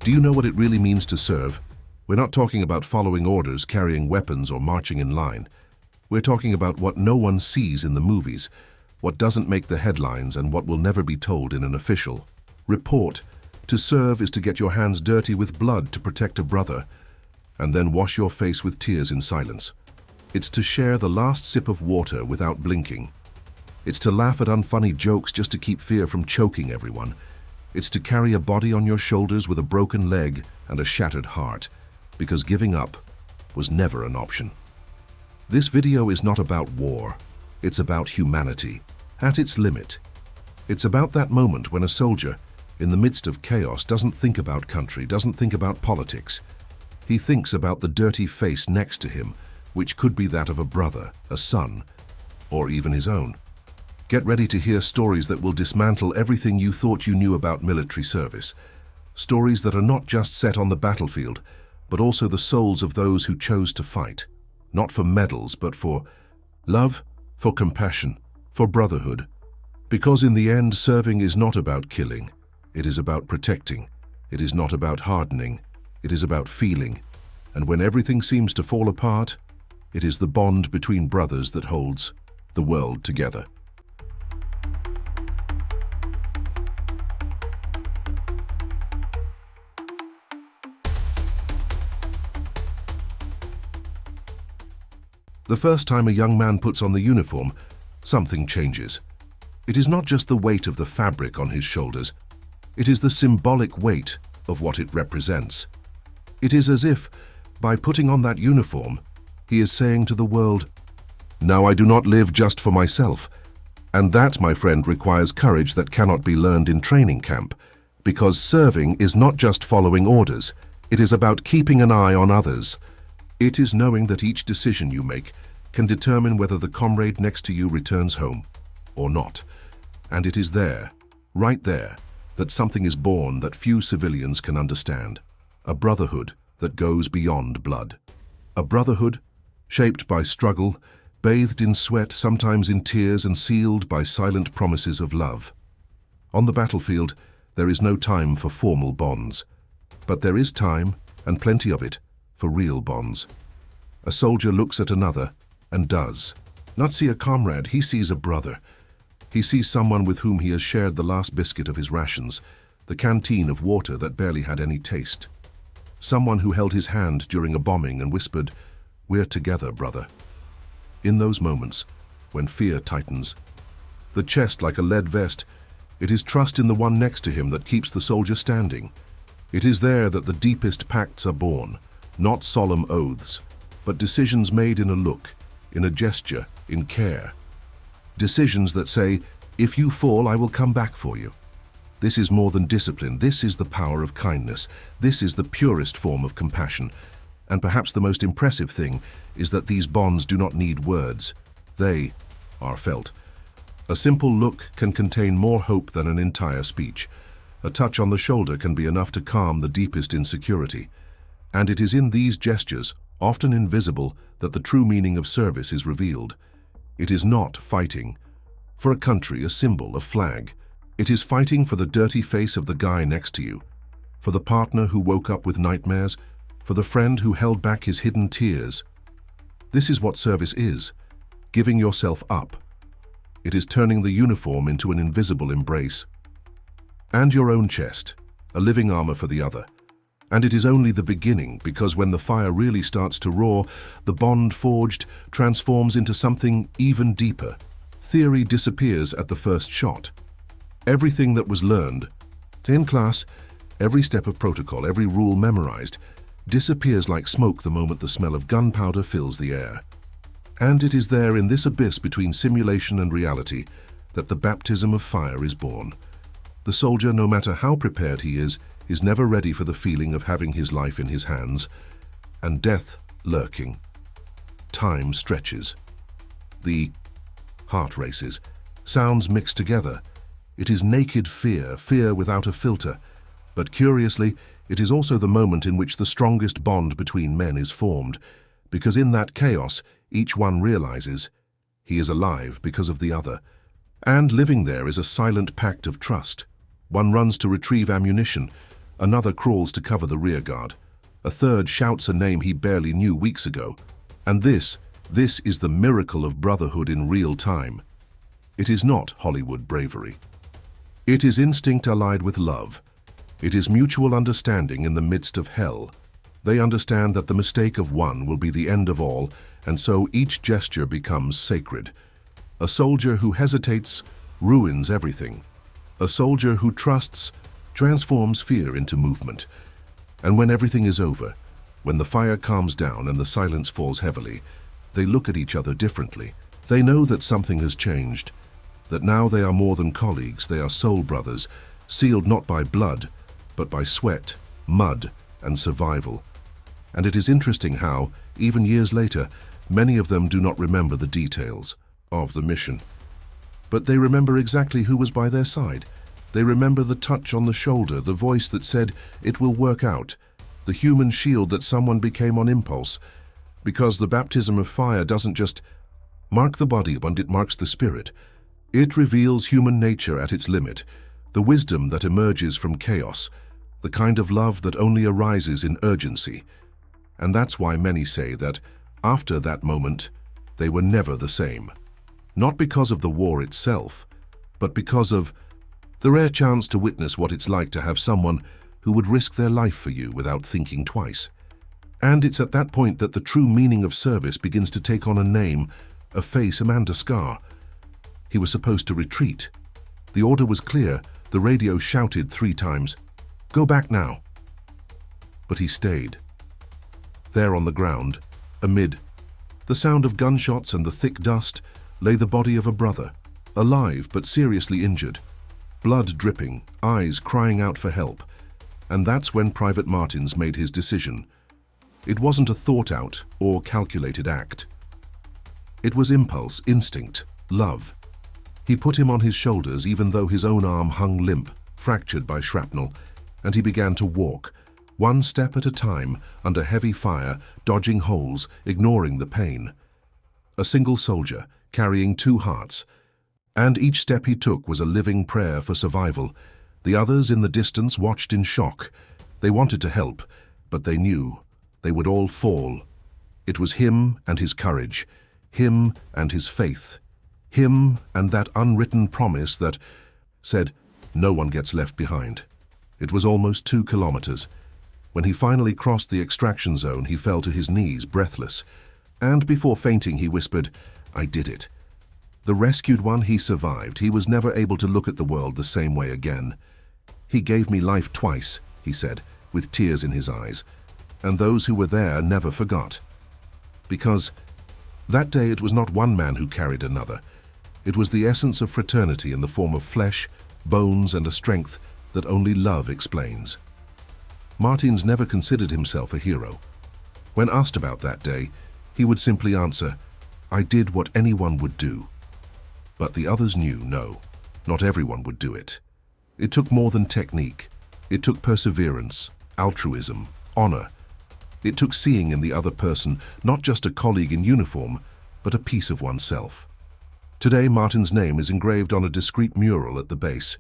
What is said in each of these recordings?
Do you know what it really means to serve? We're not talking about following orders, carrying weapons, or marching in line. We're talking about what no one sees in the movies, what doesn't make the headlines, and what will never be told in an official report. To serve is to get your hands dirty with blood to protect a brother, and then wash your face with tears in silence. It's to share the last sip of water without blinking. It's to laugh at unfunny jokes just to keep fear from choking everyone. It's to carry a body on your shoulders with a broken leg and a shattered heart, because giving up was never an option. This video is not about war. It's about humanity, at its limit. It's about that moment when a soldier, in the midst of chaos, doesn't think about country, doesn't think about politics. He thinks about the dirty face next to him, which could be that of a brother, a son, or even his own. Get ready to hear stories that will dismantle everything you thought you knew about military service. Stories that are not just set on the battlefield, but also the souls of those who chose to fight. Not for medals, but for love, for compassion, for brotherhood. Because in the end, serving is not about killing. It is about protecting. It is not about hardening. It is about feeling. And when everything seems to fall apart, it is the bond between brothers that holds the world together. The first time a young man puts on the uniform, something changes. It is not just the weight of the fabric on his shoulders. It is the symbolic weight of what it represents. It is as if, by putting on that uniform, he is saying to the world, "Now I do not live just for myself." And that, my friend, requires courage that cannot be learned in training camp, because serving is not just following orders. It is about keeping an eye on others. It is knowing that each decision you make can determine whether the comrade next to you returns home or not. And it is there, right there, that something is born that few civilians can understand. A brotherhood that goes beyond blood. A brotherhood shaped by struggle, bathed in sweat, sometimes in tears, and sealed by silent promises of love. On the battlefield, there is no time for formal bonds, but there is time, and plenty of it, for real bonds. A soldier looks at another and does not see a comrade, he sees a brother. He sees someone with whom he has shared the last biscuit of his rations, the canteen of water that barely had any taste. Someone who held his hand during a bombing and whispered, "We're together, brother." In those moments, when fear tightens, the chest like a lead vest, it is trust in the one next to him that keeps the soldier standing. It is there that the deepest pacts are born. Not solemn oaths, but decisions made in a look, in a gesture, in care. Decisions that say, "If you fall, I will come back for you." This is more than discipline. This is the power of kindness. This is the purest form of compassion. And perhaps the most impressive thing is that these bonds do not need words. They are felt. A simple look can contain more hope than an entire speech. A touch on the shoulder can be enough to calm the deepest insecurity. And it is in these gestures, often invisible, that the true meaning of service is revealed. It is not fighting for a country, a symbol, a flag. It is fighting for the dirty face of the guy next to you, for the partner who woke up with nightmares, for the friend who held back his hidden tears. This is what service is, giving yourself up. It is turning the uniform into an invisible embrace. And your own chest, a living armor for the other. And it is only the beginning, because when the fire really starts to roar, the bond forged transforms into something even deeper. Theory disappears at the first shot. Everything that was learned in class, every step of protocol, every rule memorized, disappears like smoke the moment the smell of gunpowder fills the air. And it is there in this abyss between simulation and reality that the baptism of fire is born. The soldier, no matter how prepared he is never ready for the feeling of having his life in his hands, and death lurking. Time stretches. The heart races. Sounds mix together. It is naked fear, fear without a filter. But curiously, it is also the moment in which the strongest bond between men is formed, because in that chaos, each one realizes he is alive because of the other. And living there is a silent pact of trust. One runs to retrieve ammunition. Another crawls to cover the rear guard. A third shouts a name he barely knew weeks ago. And this is the miracle of brotherhood in real time. It is not Hollywood bravery. It is instinct allied with love. It is mutual understanding in the midst of hell. They understand that the mistake of one will be the end of all, and so each gesture becomes sacred. A soldier who hesitates ruins everything. A soldier who trusts transforms fear into movement. And when everything is over, when the fire calms down and the silence falls heavily, they look at each other differently. They know that something has changed, that now they are more than colleagues, they are soul brothers, sealed not by blood, but by sweat, mud, and survival. And it is interesting how, even years later, many of them do not remember the details of the mission. But they remember exactly who was by their side. They remember the touch on the shoulder, the voice that said, "It will work out," the human shield that someone became on impulse. Because the baptism of fire doesn't just mark the body, but it marks the spirit. It reveals human nature at its limit, the wisdom that emerges from chaos, the kind of love that only arises in urgency. And that's why many say that, after that moment, they were never the same. Not because of the war itself, but because of the rare chance to witness what it's like to have someone who would risk their life for you without thinking twice. And it's at that point that the true meaning of service begins to take on a name, a face, a scar. He was supposed to retreat. The order was clear. The radio shouted 3 times, "Go back now." But he stayed. There on the ground, amid the sound of gunshots and the thick dust, lay the body of a brother, alive but seriously injured, blood dripping, eyes crying out for help. And that's when Private Martins made his decision. It wasn't a thought-out or calculated act. It was impulse, instinct, love. He put him on his shoulders even though his own arm hung limp, fractured by shrapnel, and he began to walk, one step at a time, under heavy fire, dodging holes, ignoring the pain. A single soldier, carrying 2 hearts, and each step he took was a living prayer for survival. The others in the distance watched in shock. They wanted to help, but they knew they would all fall. It was him and his courage, him and his faith, him and that unwritten promise that said, "No one gets left behind." It was almost 2 kilometers. When he finally crossed the extraction zone, he fell to his knees, breathless. And before fainting, he whispered, "I did it." The rescued one, he survived. He was never able to look at the world the same way again. "He gave me life twice," he said, with tears in his eyes. And those who were there never forgot. Because that day it was not one man who carried another. It was the essence of fraternity in the form of flesh, bones, and a strength that only love explains. Martins never considered himself a hero. When asked about that day, he would simply answer, "I did what anyone would do." But the others knew, no, not everyone would do it. It took more than technique. It took perseverance, altruism, honor. It took seeing in the other person not just a colleague in uniform, but a piece of oneself. Today, Martin's name is engraved on a discreet mural at the base,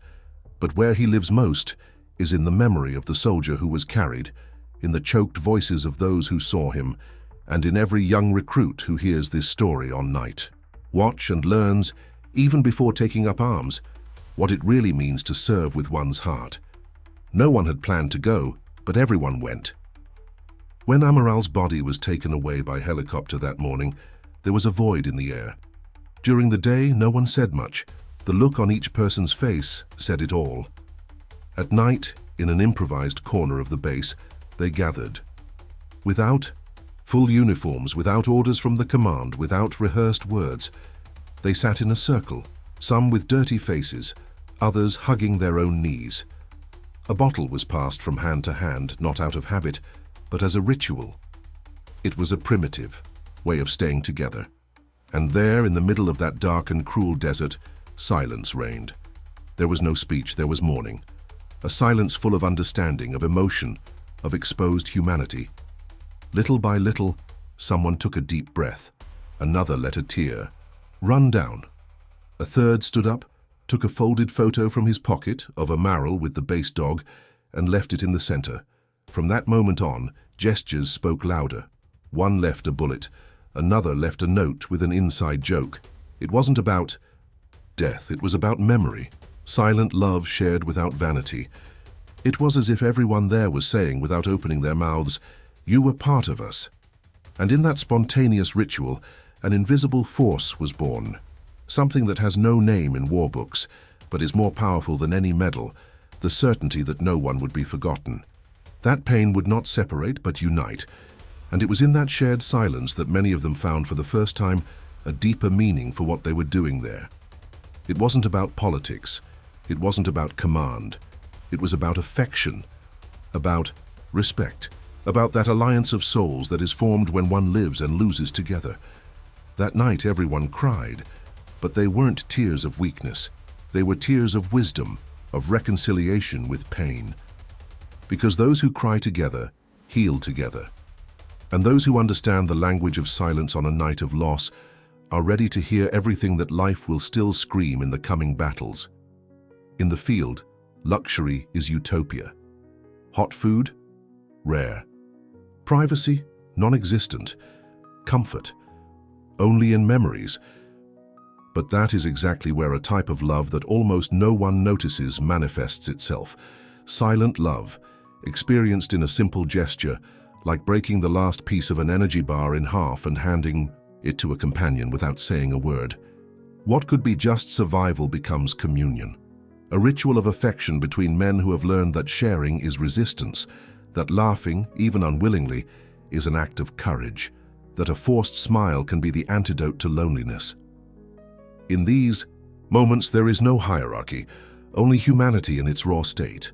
but where he lives most is in the memory of the soldier who was carried, in the choked voices of those who saw him, and in every young recruit who hears this story on night. Watch and learns, even before taking up arms, what it really means to serve with one's heart. No one had planned to go, but everyone went. When Amaral's body was taken away by helicopter that morning, there was a void in the air. During the day, no one said much. The look on each person's face said it all. At night, in an improvised corner of the base, they gathered. Without full uniforms, without orders from the command, without rehearsed words, they sat in a circle, some with dirty faces, others hugging their own knees. A bottle was passed from hand to hand, not out of habit, but as a ritual. It was a primitive way of staying together. And there, in the middle of that dark and cruel desert, silence reigned. There was no speech, there was mourning. A silence full of understanding, of emotion, of exposed humanity. Little by little, someone took a deep breath. Another let a tear run down. A third stood up, took a folded photo from his pocket of a Marl with the base dog, and left it in the center. From that moment on, gestures spoke louder. One left a bullet, another left a note with an inside joke. It wasn't about death, it was about memory, silent love shared without vanity. It was as if everyone there was saying, without opening their mouths, "You were part of us." And in that spontaneous ritual, an invisible force was born. Something that has no name in war books, but is more powerful than any medal, the certainty that no one would be forgotten. That pain would not separate, but unite. And it was in that shared silence that many of them found for the first time a deeper meaning for what they were doing there. It wasn't about politics. It wasn't about command. It was about affection, about respect, about that alliance of souls that is formed when one lives and loses together. That night everyone cried, but they weren't tears of weakness. They were tears of wisdom, of reconciliation with pain. Because those who cry together heal together. And those who understand the language of silence on a night of loss are ready to hear everything that life will still scream in the coming battles. In the field, luxury is utopia. Hot food? Rare. Privacy? Non-existent. Comfort? Only in memories. But that is exactly where a type of love that almost no one notices manifests itself. Silent love, experienced in a simple gesture, like breaking the last piece of an energy bar in half and handing it to a companion without saying a word. What could be just survival becomes communion. A ritual of affection between men who have learned that sharing is resistance, that laughing, even unwillingly, is an act of courage, that a forced smile can be the antidote to loneliness. In these moments there is no hierarchy, only humanity in its raw state.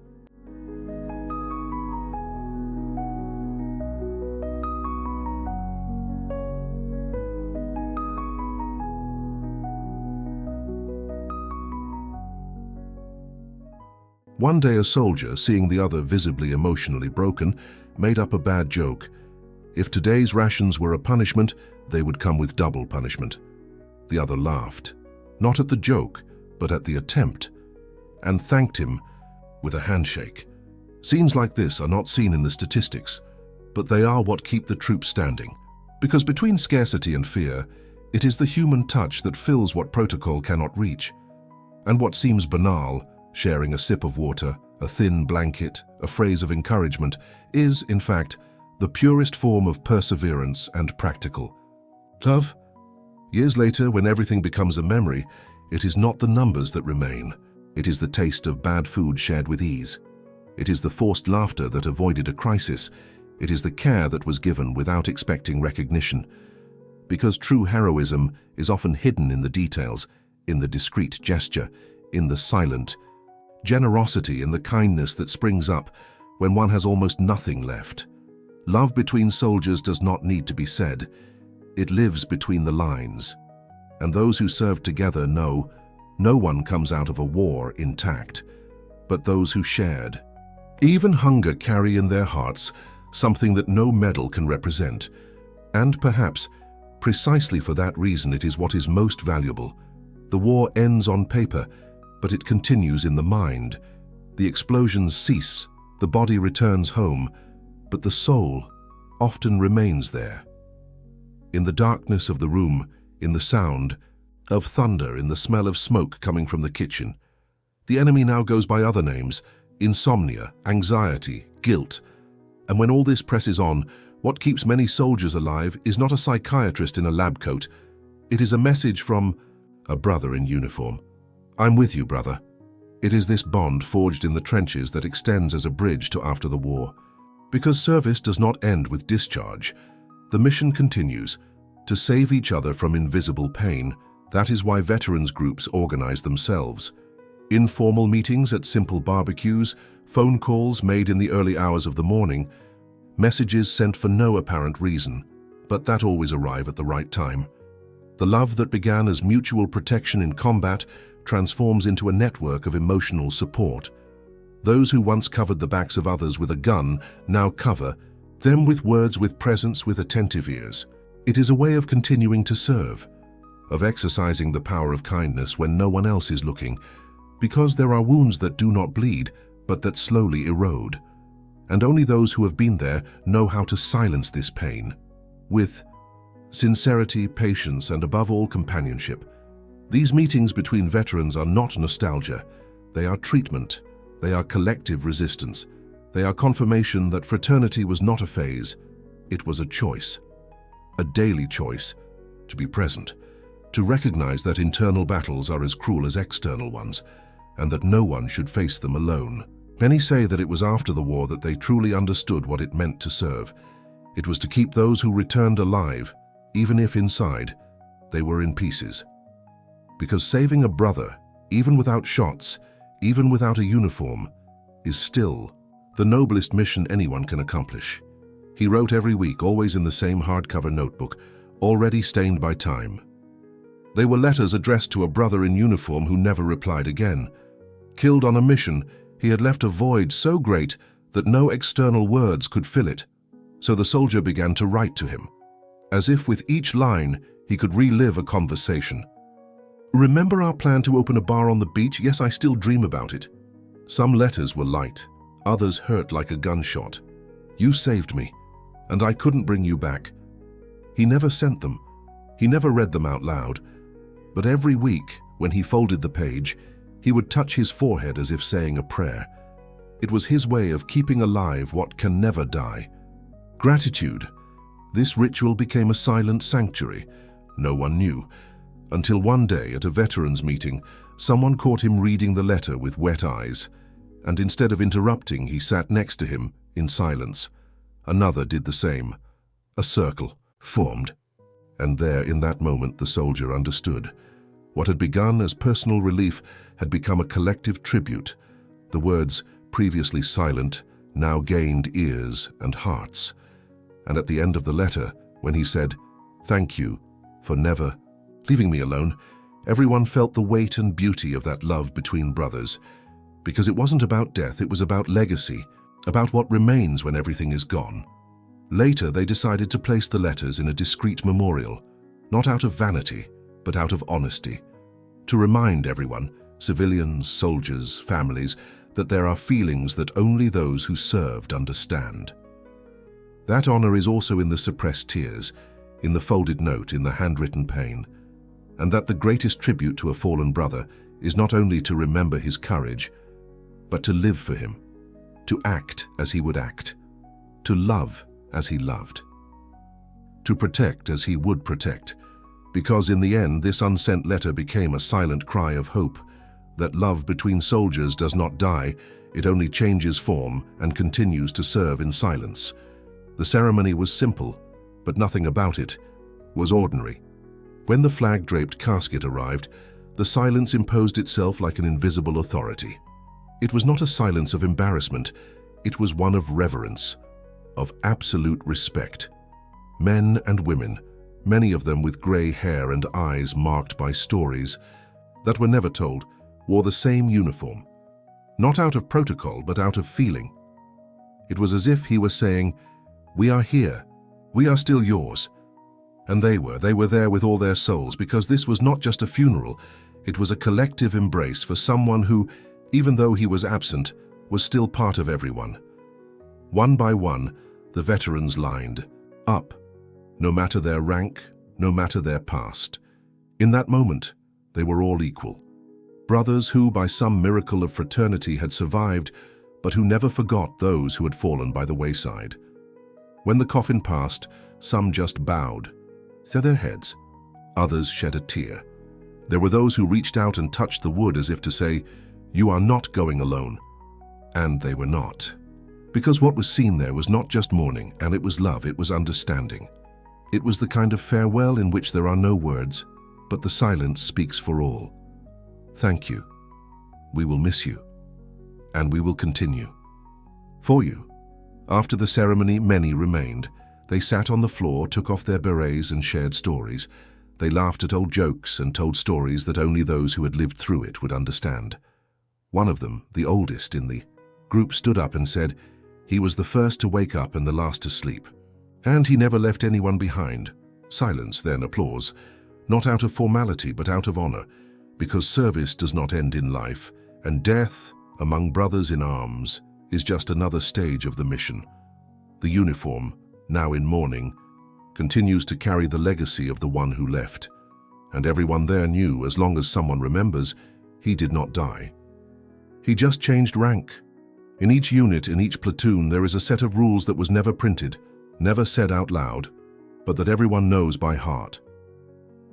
One day a soldier, seeing the other visibly emotionally broken, made up a bad joke. If today's rations were a punishment, they would come with double punishment. The other laughed, not at the joke, but at the attempt, and thanked him with a handshake. Scenes like this are not seen in the statistics, but they are what keep the troops standing. Because between scarcity and fear, it is the human touch that fills what protocol cannot reach. And what seems banal, sharing a sip of water, a thin blanket, a phrase of encouragement, is, in fact, the purest form of perseverance and practical love. Years later, when everything becomes a memory, it is not the numbers that remain. It is the taste of bad food shared with ease. It is the forced laughter that avoided a crisis. It is the care that was given without expecting recognition. Because true heroism is often hidden in the details, in the discreet gesture, in the silent generosity, in the kindness that springs up when one has almost nothing left. Love between soldiers does not need to be said. It lives between the lines. And those who serve together know no one comes out of a war intact, but those who shared. Even hunger carry in their hearts something that no medal can represent. And perhaps, precisely for that reason, it is what is most valuable. The war ends on paper, but it continues in the mind. The explosions cease, the body returns home, but the soul often remains there. In the darkness of the room, in the sound of thunder, in the smell of smoke coming from the kitchen. The enemy now goes by other names: insomnia, anxiety, guilt. And when all this presses on, what keeps many soldiers alive is not a psychiatrist in a lab coat. It is a message from a brother in uniform. I'm with you, brother. It is this bond forged in the trenches that extends as a bridge to after the war. Because service does not end with discharge. The mission continues to save each other from invisible pain. That is why veterans groups organize themselves. Informal meetings at simple barbecues, phone calls made in the early hours of the morning, messages sent for no apparent reason, but that always arrive at the right time. The love that began as mutual protection in combat transforms into a network of emotional support. Those who once covered the backs of others with a gun now cover them with words, with presence, with attentive ears. It is a way of continuing to serve, of exercising the power of kindness when no one else is looking, because there are wounds that do not bleed, but that slowly erode. And only those who have been there know how to silence this pain. With sincerity, patience, and above all, companionship. These meetings between veterans are not nostalgia. They are treatment. They are collective resistance. They are confirmation that fraternity was not a phase. It was a choice. A daily choice. To be present. To recognize that internal battles are as cruel as external ones, and that no one should face them alone. Many say that it was after the war that they truly understood what it meant to serve. It was to keep those who returned alive, even if inside they were in pieces. Because saving a brother, even without shots, even without a uniform, is still the noblest mission anyone can accomplish. He wrote every week, always in the same hardcover notebook, already stained by time. They were letters addressed to a brother in uniform who never replied again. Killed on a mission, he had left a void so great that no external words could fill it. So the soldier began to write to him, as if with each line he could relive a conversation. Remember our plan to open a bar on the beach? Yes, I still dream about it. Some letters were light, others hurt like a gunshot. You saved me, and I couldn't bring you back. He never sent them. He never read them out loud. But every week, when he folded the page, he would touch his forehead as if saying a prayer. It was his way of keeping alive what can never die. Gratitude. This ritual became a silent sanctuary. No one knew. Until one day at a veterans meeting, someone caught him reading the letter with wet eyes, and instead of interrupting, he sat next to him in silence. Another did the same. A circle formed. And there, in that moment, the soldier understood. What had begun as personal relief had become a collective tribute. The words, previously silent, now gained ears and hearts. And at the end of the letter, when he said, "Thank you for never leaving me alone," everyone felt the weight and beauty of that love between brothers. Because it wasn't about death, it was about legacy, about what remains when everything is gone. Later, they decided to place the letters in a discreet memorial, not out of vanity, but out of honesty, to remind everyone, civilians, soldiers, families, that there are feelings that only those who served understand. That honor is also in the suppressed tears, in the folded note, in the handwritten pain, and that the greatest tribute to a fallen brother is not only to remember his courage, but to live for him, to act as he would act, to love as he loved, to protect as he would protect, because in the end this unsent letter became a silent cry of hope, that love between soldiers does not die, it only changes form and continues to serve in silence. The ceremony was simple, but nothing about it was ordinary. When the flag-draped casket arrived, the silence imposed itself like an invisible authority. It was not a silence of embarrassment, it was one of reverence, of absolute respect. Men and women, many of them with grey hair and eyes marked by stories that were never told, wore the same uniform, not out of protocol but out of feeling. It was as if he were saying, "We are here, we are still yours." And they were there with all their souls, because this was not just a funeral, it was a collective embrace for someone who, even though he was absent, was still part of everyone. One by one, the veterans lined up, no matter their rank, no matter their past. In that moment, they were all equal. Brothers who, by some miracle of fraternity, had survived, but who never forgot those who had fallen by the wayside. When the coffin passed, some just bowed, set their heads. Others shed a tear. There were those who reached out and touched the wood as if to say, "You are not going alone." And they were not. Because what was seen there was not just mourning, and it was love, it was understanding. It was the kind of farewell in which there are no words, but the silence speaks for all. Thank you. We will miss you. And we will continue. For you. After the ceremony, many remained. They sat on the floor, took off their berets and shared stories. They laughed at old jokes and told stories that only those who had lived through it would understand. One of them, the oldest in the group, stood up and said, he was the first to wake up and the last to sleep. And he never left anyone behind. Silence, then applause. Not out of formality, but out of honor. Because service does not end in life, and death among brothers in arms, is just another stage of the mission. The uniform, now in mourning, continues to carry the legacy of the one who left, and everyone there knew, as long as someone remembers, he did not die. He just changed rank. In each unit, in each platoon, there is a set of rules that was never printed, never said out loud, but that everyone knows by heart.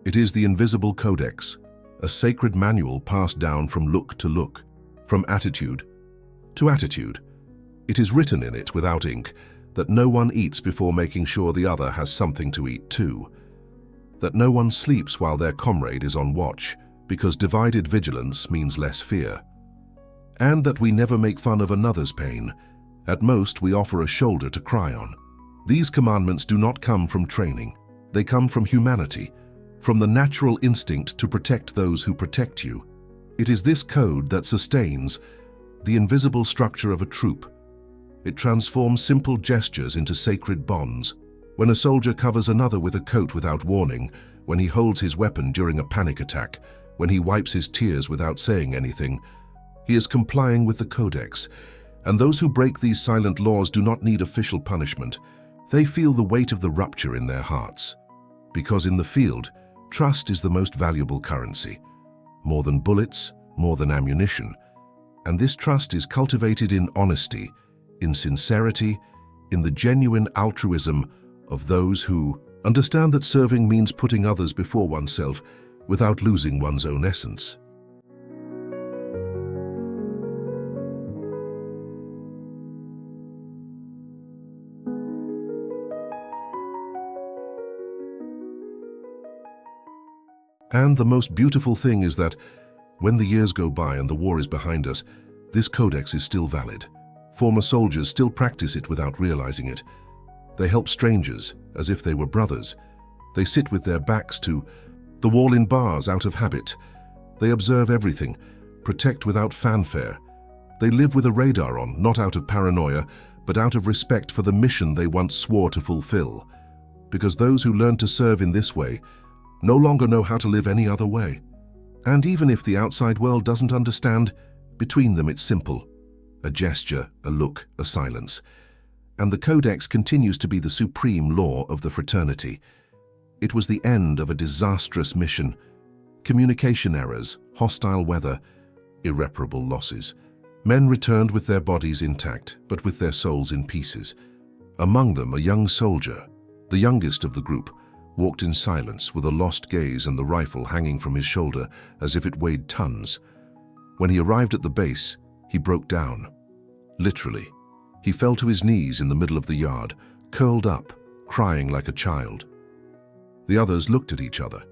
It is the invisible codex, a sacred manual passed down from look to look, from attitude to attitude. It is written in it without ink that no one eats before making sure the other has something to eat too, that no one sleeps while their comrade is on watch, because divided vigilance means less fear, and that we never make fun of another's pain. At most, we offer a shoulder to cry on. These commandments do not come from training. They come from humanity, from the natural instinct to protect those who protect you. It is this code that sustains the invisible structure of a troop. It transforms simple gestures into sacred bonds. When a soldier covers another with a coat without warning, when he holds his weapon during a panic attack, when he wipes his tears without saying anything, he is complying with the codex. And those who break these silent laws do not need official punishment. They feel the weight of the rupture in their hearts. Because in the field, trust is the most valuable currency. More than bullets, more than ammunition. And this trust is cultivated in honesty, in sincerity, in the genuine altruism of those who understand that serving means putting others before oneself without losing one's own essence. And the most beautiful thing is that when the years go by and the war is behind us, this codex is still valid. Former soldiers still practice it without realizing it. They help strangers as if they were brothers. They sit with their backs to the wall in bars out of habit. They observe everything, protect without fanfare. They live with a radar on, not out of paranoia, but out of respect for the mission they once swore to fulfill. Because those who learn to serve in this way no longer know how to live any other way. And even if the outside world doesn't understand, between them it's simple. A gesture, a look, a silence. And the codex continues to be the supreme law of the fraternity. It was the end of a disastrous mission. Communication errors, hostile weather, irreparable losses. Men returned with their bodies intact, but with their souls in pieces. Among them, a young soldier, the youngest of the group, walked in silence with a lost gaze and the rifle hanging from his shoulder as if it weighed tons. When he arrived at the base, he broke down. Literally. He fell to his knees in the middle of the yard, curled up, crying like a child. The others looked at each other.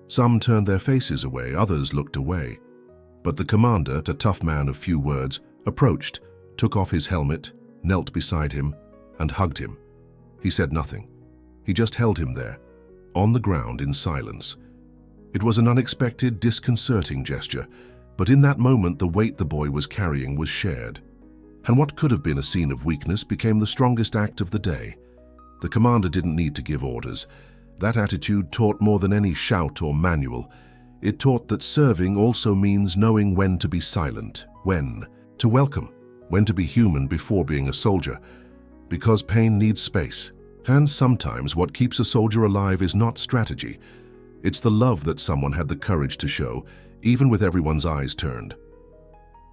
Some turned their faces away, others looked away. But the commander, a tough man of few words, approached, took off his helmet, knelt beside him, and hugged him. He said nothing. He just held him there, on the ground in silence. It was an unexpected, disconcerting gesture, but in that moment the weight the boy was carrying was shared. And what could have been a scene of weakness became the strongest act of the day. The commander didn't need to give orders. That attitude taught more than any shout or manual. It taught that serving also means knowing when to be silent, when to welcome, when to be human before being a soldier, because pain needs space. And sometimes what keeps a soldier alive is not strategy. It's the love that someone had the courage to show, even with everyone's eyes turned.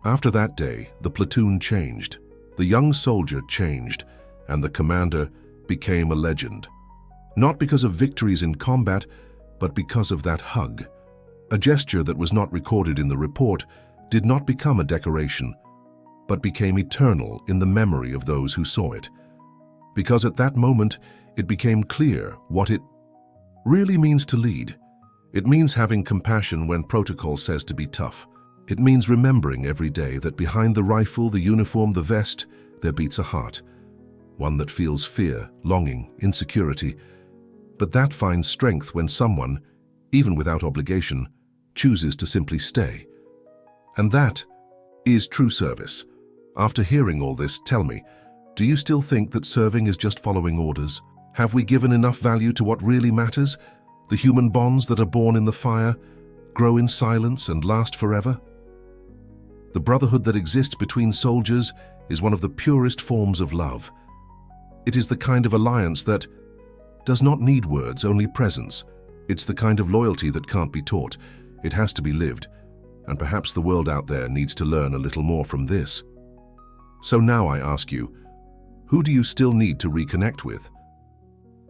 After that day, the platoon changed. The young soldier changed, and the commander became a legend. Not because of victories in combat, but because of that hug. A gesture that was not recorded in the report did not become a decoration, but became eternal in the memory of those who saw it. Because at that moment, it became clear what it really means to lead. It means having compassion when protocol says to be tough. It means remembering every day that behind the rifle, the uniform, the vest, there beats a heart. One that feels fear, longing, insecurity. But that finds strength when someone, even without obligation, chooses to simply stay. And that is true service. After hearing all this, tell me, do you still think that serving is just following orders? Have we given enough value to what really matters? The human bonds that are born in the fire, grow in silence, and last forever? The brotherhood that exists between soldiers is one of the purest forms of love. It is the kind of alliance that does not need words, only presence. It's the kind of loyalty that can't be taught. It has to be lived. And perhaps the world out there needs to learn a little more from this. So now I ask you, who do you still need to reconnect with?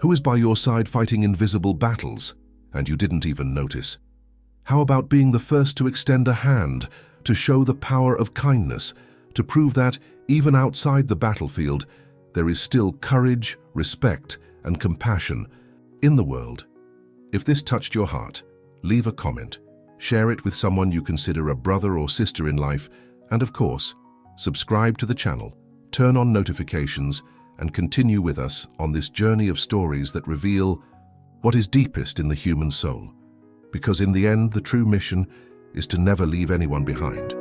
Who is by your side fighting invisible battles, and you didn't even notice? How about being the first to extend a hand, to show the power of kindness, to prove that, even outside the battlefield, there is still courage, respect, and compassion in the world? If this touched your heart, leave a comment, share it with someone you consider a brother or sister in life, and of course, subscribe to the channel, turn on notifications, and continue with us on this journey of stories that reveal what is deepest in the human soul. Because in the end, the true mission is to never leave anyone behind.